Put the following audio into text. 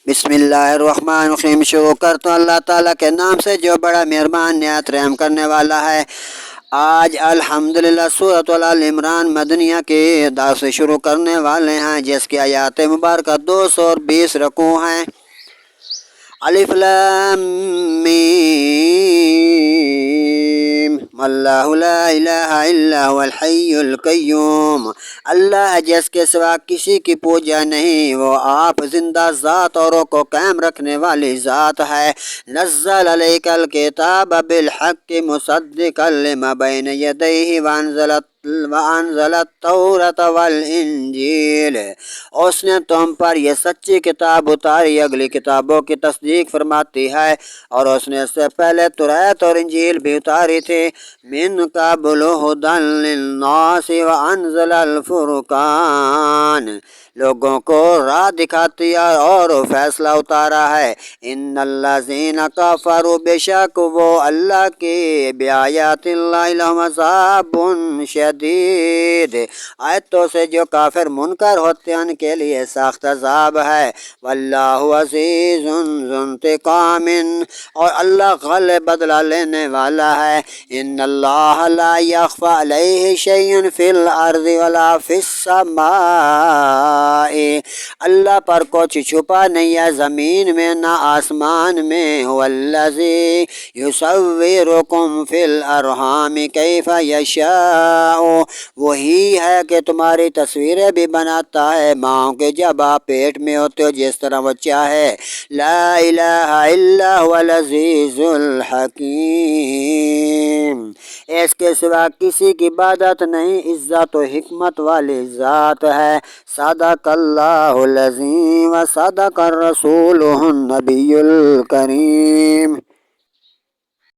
بسم اللہ الرحمن الرحیم۔ شروع کرتا ہوں اللہ تعالیٰ کے نام سے جو بڑا مہربان نہایت رحم کرنے والا ہے۔ آج الحمدللہ سورۃ آل عمران مدنیہ کے درس سے شروع کرنے والے ہیں، جس کی آیات مبارکہ 220 رکوع ہیں۔ الف لام میم اللہ لا الہ الا هو الحی القیوم۔ اللہ جس کے سوا کسی کی پوجا نہیں، وہ آپ زندہ ذات اوروں کو قائم رکھنے والی ذات ہے۔ نزل علیک الکتاب بالحق مصدقا لما بین یدیہ وانزل التوراۃ والانجیل۔ اس نے تم پر یہ سچی کتاب اتاری، اگلی کتابوں کی تصدیق فرماتی ہے، اور اس نے اس سے پہلے توراۃ اور انجیل بھی اتاری تھی۔ من قبل ھدی للناس وانزل الفرقان، لوگوں کو راہ دکھاتی ہے اور فیصلہ اتارا ہے۔ ان الذین کفروا، بے شک وہ اللہ کی بآیات اللہ لہم عذاب شدید، آیتوں سے جو کافر منکر ہوتے ہیں ان کے لیے سخت عذاب ہے۔ واللہ عزیز ذو انتقام، اور اللہ غالب بدلہ لینے والا ہے۔ ان اللہ لا یخفی علیہ شیء فی الارض ولا فی السماء، اللہ پر کچھ چھپا نہیں ہے زمین میں نہ آسمان میں۔ هو الذی یصورکم فی الارحام کیف یشاء، وہی ہے کہ تمہاری تصویریں بھی بناتا ہے ماں کے جب آپ پیٹ میں ہوتے ہو، جس طرح وہ چاہے۔ لا الہ الا هو العزیز الحکیم، اس کے سوا کسی کی عبادت نہیں، عزت و حکمت والی ذات ہے۔ صدق اللہ العظیم و صدق الرسول النبی الکریم۔